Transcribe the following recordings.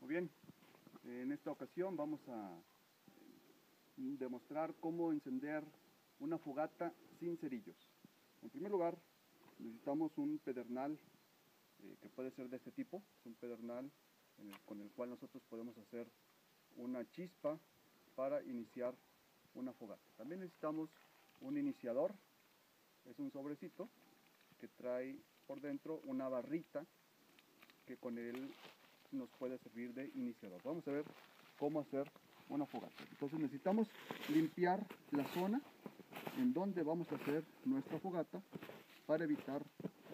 Muy bien, en esta ocasión vamos a demostrar cómo encender una fogata sin cerillos. En primer lugar, necesitamos un pedernal que puede ser de este tipo. Es un pedernal con el cual nosotros podemos hacer una chispa para iniciar una fogata. También necesitamos un iniciador. Es un sobrecito que trae por dentro una barrita que con él nos puede servir de iniciador. Vamos a ver cómo hacer una fogata. Entonces necesitamos limpiar la zona en donde vamos a hacer nuestra fogata para evitar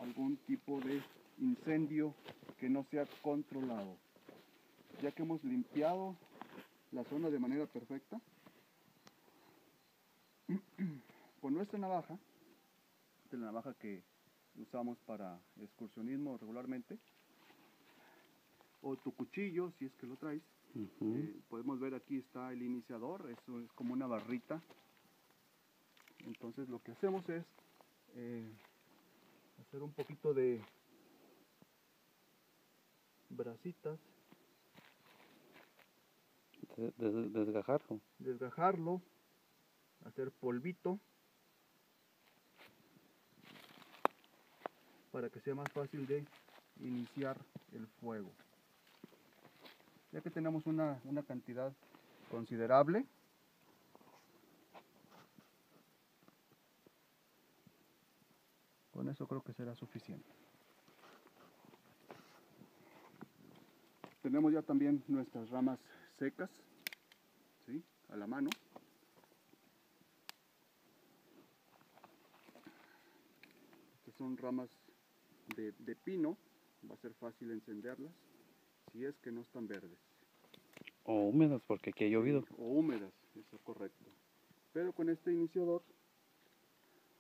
algún tipo de incendio que no sea controlado. Ya que hemos limpiado la zona de manera perfecta, con nuestra navaja, de la navaja que usamos para excursionismo regularmente, o tu cuchillo si es que lo traes, podemos ver aquí está el iniciador. Eso es como una barrita. Entonces lo que hacemos es hacer un poquito de bracitas, desgajarlo, hacer polvito para que sea más fácil de iniciar el fuego. Ya que tenemos una cantidad considerable, con eso creo que será suficiente. Tenemos ya también nuestras ramas secas, ¿sí?, a la mano. Estas son ramas de pino. Va a ser fácil encenderlas si es que no están verdes. O húmedas, porque aquí ha llovido. Sí, o húmedas, eso es correcto. Pero con este iniciador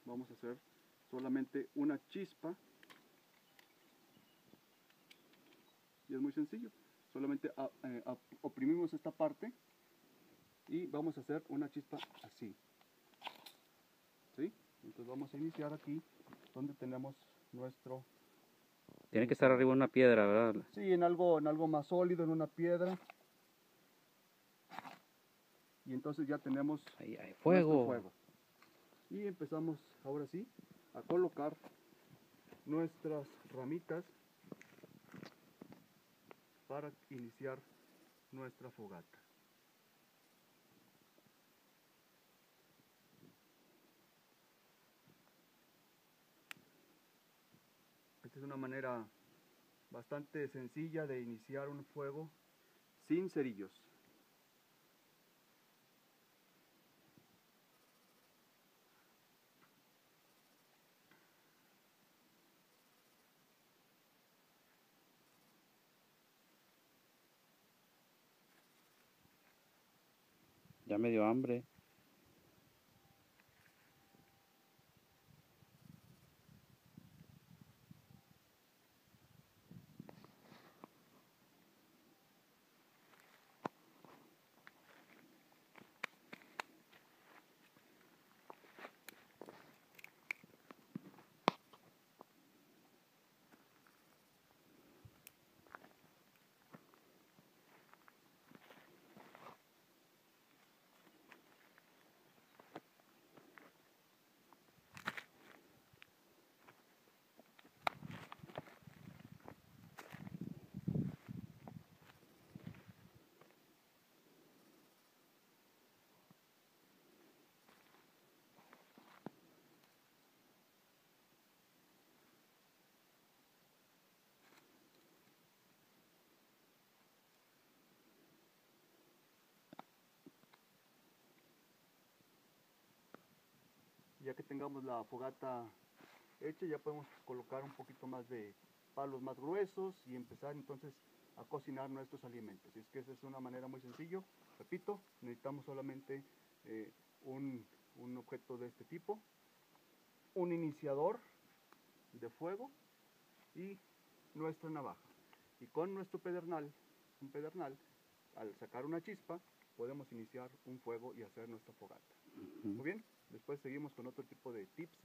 vamos a hacer solamente una chispa. Y es muy sencillo. Solamente oprimimos esta parte y vamos a hacer una chispa así. ¿Sí? Entonces vamos a iniciar aquí donde tenemos nuestro... Tiene que estar arriba de una piedra, ¿verdad? Sí, en algo más sólido, en una piedra. Y entonces ya tenemos ahí hay fuego. Nuestro fuego. Y empezamos ahora sí a colocar nuestras ramitas para iniciar nuestra fogata. Esta es una manera bastante sencilla de iniciar un fuego sin cerillos. Ya me dio hambre. Ya que tengamos la fogata hecha, ya podemos colocar un poquito más de palos más gruesos y empezar entonces a cocinar nuestros alimentos. Y es que esa es una manera muy sencilla. Repito, necesitamos solamente un objeto de este tipo, un iniciador de fuego y nuestra navaja. Y con nuestro pedernal, al sacar una chispa, podemos iniciar un fuego y hacer nuestra fogata. Muy bien, después seguimos con otro tipo de tips